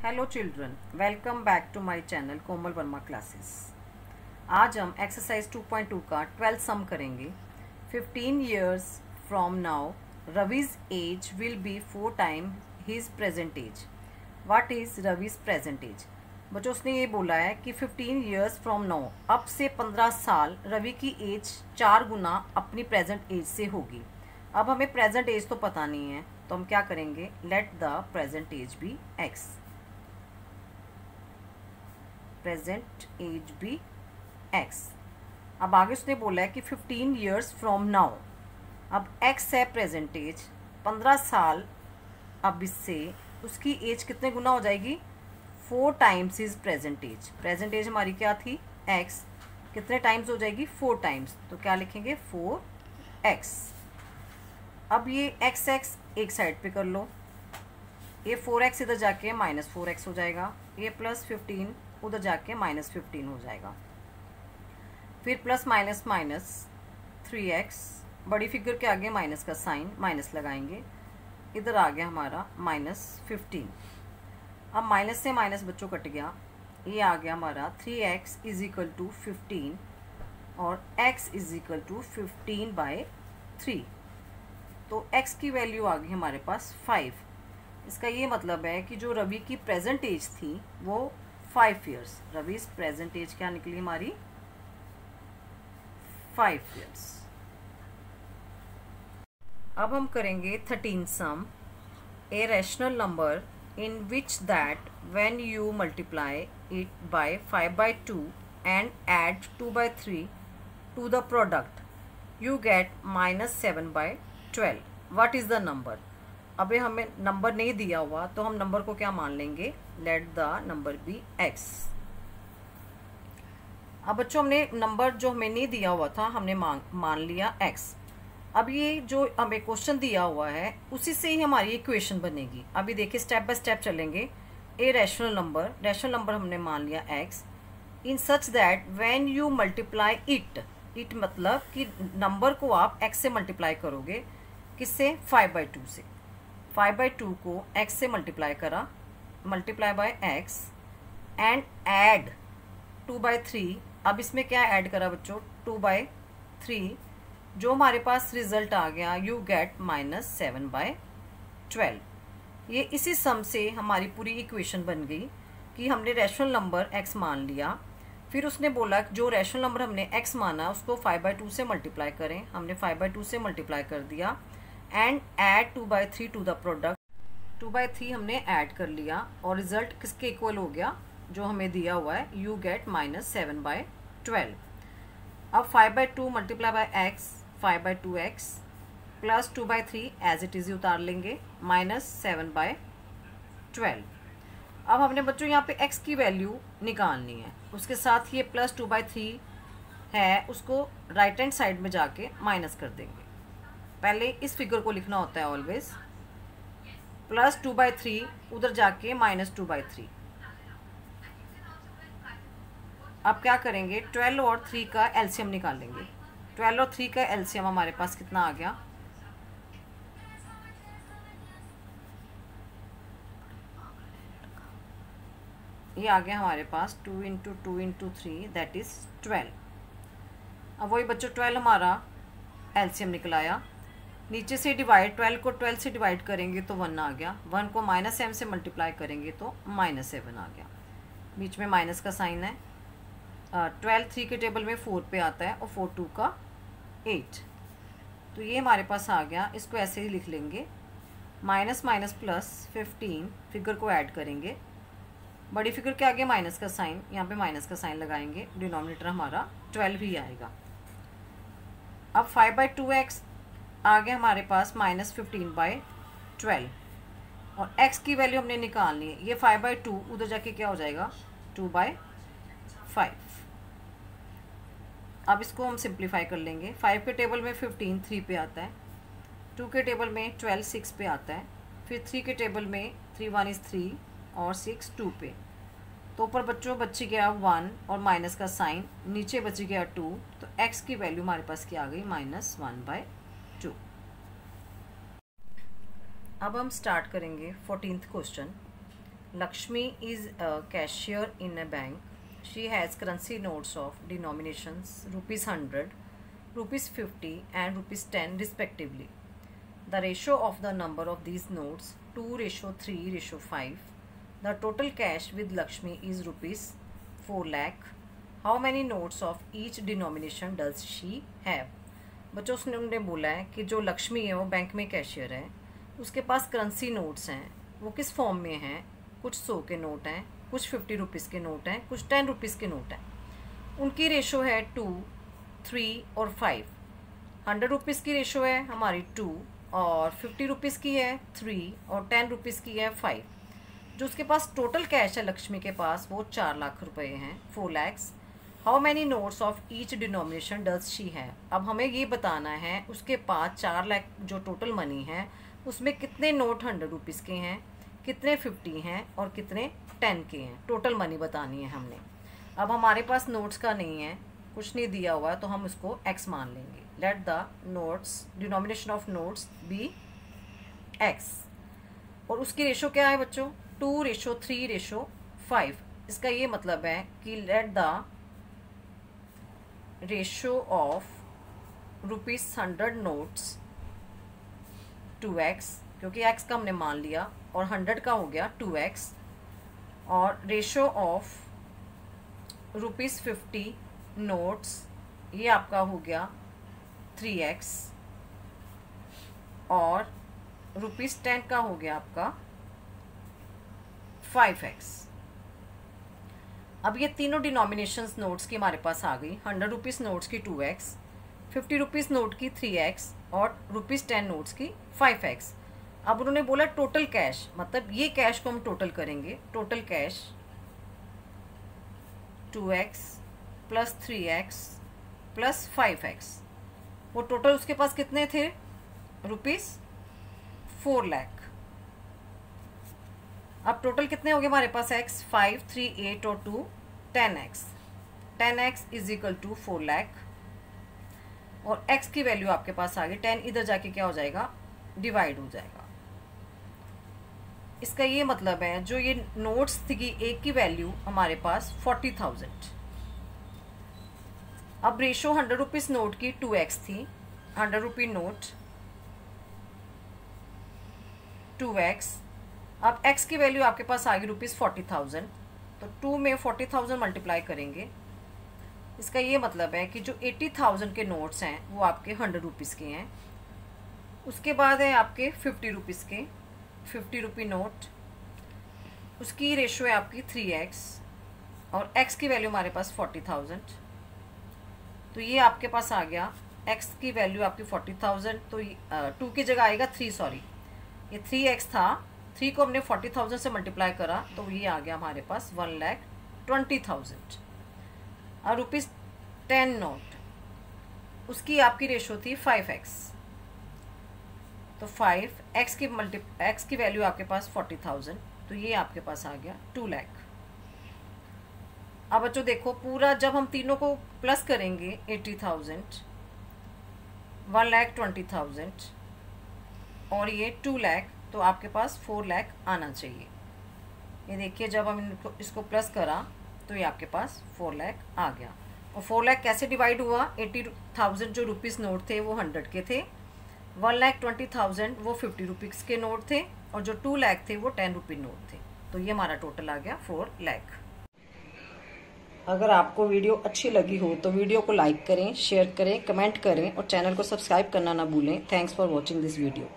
Hello children, welcome back to my channel Komal Verma classes. आज हम exercise 2.2 का 12th सम करेंगे। 15 years from now Ravi's age will be 4 time his present age. What is Ravi's present age? बच्चों, उसने ये बोला है कि 15 years फ्रॉम नाउ, अब से 15 साल रवि की एज 4 गुना अपनी प्रेजेंट एज से होगी। अब हमें प्रेजेंट एज तो पता नहीं है, तो हम क्या करेंगे, let the present age be X. Present age be X. अब आगे उसने बोला है कि 15 years फ्रॉम नाउ, अब एक्स है प्रेजेंट एज, 15 साल अब इससे उसकी एज कितने गुना हो जाएगी, 4 times is present age. Present age हमारी क्या थी, एक्स, कितने टाइम्स हो जाएगी, 4 टाइम्स, तो क्या लिखेंगे 4x। अब ये एक्स एक साइड पे कर लो, ये 4x इधर जाके -4x हो जाएगा, ये +15 उधर जाके -15 हो जाएगा, फिर प्लस माइनस माइनस 3x, बड़ी फिगर के आगे माइनस का साइन, माइनस लगाएंगे, इधर आ गया हमारा -15। अब माइनस से माइनस बच्चों कट गया, ये आ गया हमारा 3x = 15 और x = 15/3। तो x की वैल्यू आ गई हमारे पास 5। इसका ये मतलब है कि जो रवि की प्रेजेंट एज थी वो 5 years। रवि's प्रेजेंट एज क्या निकली हमारी, 5 years। अब हम करेंगे 13 sum. A rational number in which that when you multiply it by 5/2 and add 2/3 to the product you get -7/12। What is the number? अभी हमें नंबर नहीं दिया हुआ, तो हम नंबर को क्या मान लेंगे, let the number be X. अब बच्चों, हमने नंबर जो हमें नहीं दिया हुआ था हमने मान लिया एक्स। अब ये जो हमें क्वेश्चन दिया हुआ है उसी से ही हमारी इक्वेशन बनेगी। अभी देखिए स्टेप बाय स्टेप चलेंगे। ए रैशनल नंबर हमने मान लिया x in such that when you multiply it मतलब कि नंबर को आप एक्स से मल्टीप्लाई करोगे, किससे, 5/2 से। 5/2 को x से मल्टीप्लाई करा, multiply by x and add 2/3। अब इसमें क्या ऐड करा बच्चों, 2/3, जो हमारे पास रिजल्ट आ गया यू गेट -7/12। ये इसी सम से हमारी पूरी इक्वेशन बन गई कि हमने रैशनल नंबर x मान लिया, फिर उसने बोला जो रैशनल नंबर हमने x माना उसको 5/2 से मल्टीप्लाई करें। हमने 5/2 से मल्टीप्लाई कर दिया and add 2/3 to the product. 2/3 हमने ऐड कर लिया और रिजल्ट किसके इक्वल हो गया, जो हमें दिया हुआ है, यू गेट -7/12। अब 5/2 multiply by X, 5/2x plus 2/3 as it is उतार लेंगे, -7/12। अब हमने बच्चों यहाँ पे x की वैल्यू निकालनी है, उसके साथ ये प्लस 2/3 है, उसको राइट हैंड साइड में जाके माइनस कर देंगे। पहले इस फिगर को लिखना होता है ऑलवेज, प्लस 2/3 उधर जाके -2/3। अब क्या करेंगे, 12 और 3 का एलसीएम निकालेंगे। 12 और 3 का एलसीएम हमारे पास कितना आ गया, ये आ गया हमारे पास 2 × 2 × 3 दैट इज 12। अब वही बच्चों 12 हमारा एलसीएम निकलाया, नीचे से डिवाइड, 12 को 12 से डिवाइड करेंगे तो 1 आ गया, 1 को -7 से मल्टीप्लाई करेंगे तो -7 आ गया, बीच में माइनस का साइन है। 12 3 के टेबल में 4 पे आता है और 4 2 का 8, तो ये हमारे पास आ गया। इसको ऐसे ही लिख लेंगे, -+15 फिगर को ऐड करेंगे, बड़ी फिगर के आगे माइनस का साइन, यहाँ पे माइनस का साइन लगाएंगे, डिनोमिनेटर हमारा 12 ही आएगा। अब 5/2x आ गया हमारे पास -15/12 और x की वैल्यू हमने निकालनी है, ये 5/2 उधर जाके क्या हो जाएगा, 2/5। अब इसको हम सिंप्लीफाई कर लेंगे। 5 के टेबल में 15 3 पे आता है, 2 के टेबल में 12 6 पे आता है, फिर 3 के टेबल में 3 1 is 3 और 6 2 पे। तो ऊपर बच्चों बच गया 1 और माइनस का साइन, नीचे बच गया 2, तो x की वैल्यू हमारे पास क्या आ गई, -1/2। अब हम स्टार्ट करेंगे 14th question. Lakshmi is a cashier in a bank. She has currency notes of denominations rupees 100, rupees 50 and rupees 10 respectively. The ratio of the number of these notes 2:3:5. The total cash with Lakshmi is rupees 4 lakh. How many notes of each denomination does she have? बच्चों उसने बोला है कि जो लक्ष्मी है वो bank में cashier है, उसके पास करेंसी नोट्स हैं, वो किस फॉर्म में हैं, कुछ 100 के नोट हैं, कुछ 50 रुपीज़ के नोट हैं, कुछ 10 रुपीज़ के नोट हैं। उनकी रेशो है 2, 3 और 5। 100 रुपीज़ की रेशो है हमारी 2 और 50 रुपीज़ की है 3 और 10 रुपीज़ की है 5। जो उसके पास टोटल कैश है लक्ष्मी के पास वो 4 लाख रुपए हैं, 4 lakhs. How many notes of each denomination does she है? अब हमें ये बताना है उसके पास 4 लाख जो टोटल मनी है उसमें कितने नोट 100 रुपीज़ के हैं, कितने 50 हैं और कितने 10 के हैं। टोटल मनी बतानी है हमने। अब हमारे पास नोट्स का नहीं है, कुछ नहीं दिया हुआ है, तो हम उसको x मान लेंगे। Let the notes denomination of notes be x। और उसकी रेशो क्या है बच्चों? 2:3:5। इसका ये मतलब है कि let the ratio of ₹100 notes 2x, क्योंकि x का हमने मान लिया और 100 का हो गया 2x, और रेशो ऑफ ₹50 नोट्स ये आपका हो गया 3x, और ₹10 का हो गया आपका 5x। अब ये तीनों डिनोमिनेशंस नोट्स की हमारे पास आ गई। 100 रुपीज़ नोट्स की 2x, 50 रुपीज़ नोट की 3x और ₹10 नोट्स की 5x। अब उन्होंने बोला टोटल कैश, मतलब ये कैश को हम टोटल करेंगे। Total cash 2x plus 3x plus 5x। वो टोटल उसके पास कितने थे? ₹4 लाख। अब टोटल कितने हो गए हमारे पास? x 5, 3, 8 और 2 10x। 10x is equal to 4 lakh, और x की वैल्यू आपके पास आ गई। 10 इधर जाके क्या हो जाएगा? डिवाइड हो जाएगा। इसका ये मतलब है जो ये नोट्स थी कि एक की वैल्यू हमारे पास 40,000। अब रेशो 100 रुपीज़ नोट की 2x थी। 100 रुपी नोट 2x। अब x की वैल्यू आपके पास आ गई ₹40,000, तो 2 में 40,000 मल्टीप्लाई करेंगे। इसका ये मतलब है कि जो 80,000 के नोट्स हैं वो आपके 100 रुपीज़ के हैं। उसके बाद है आपके 50 रुपीज़ के 50 रुपी नोट, उसकी रेशो है आपकी 3x, और x की वैल्यू हमारे पास 40,000। तो ये आपके पास आ गया x की वैल्यू आपकी 40,000, तो 2 की जगह आएगा 3, सॉरी ये 3x था। 3 को हमने 40,000 से मल्टीप्लाई करा तो ये आ गया हमारे पास 1,20,000। और ₹10 नोट, उसकी आपकी रेशो थी 5x, तो 5x की वैल्यू आपके पास 40,000, तो ये आपके पास आ गया 2 लाख। अब बच्चों देखो पूरा जब हम तीनों को प्लस करेंगे 80,000, 1,20,000 और ये 2 लाख, तो आपके पास 4 लाख आना चाहिए। ये देखिए जब हम इसको प्लस करा तो ये आपके पास 4 लाख आ गया। और 4 लाख कैसे डिवाइड हुआ? 80,000 जो रुपीज़ नोट थे वो 100 के थे, 1,20,000 वो 50 रुपीज़ के नोट थे, और जो 2 लाख थे वो 10 रुपी नोट थे। तो ये हमारा टोटल आ गया 4 लाख। अगर आपको वीडियो अच्छी लगी हो तो वीडियो को लाइक करें, शेयर करें, कमेंट करें और चैनल को सब्सक्राइब करना ना भूलें। Thanks for watching this video.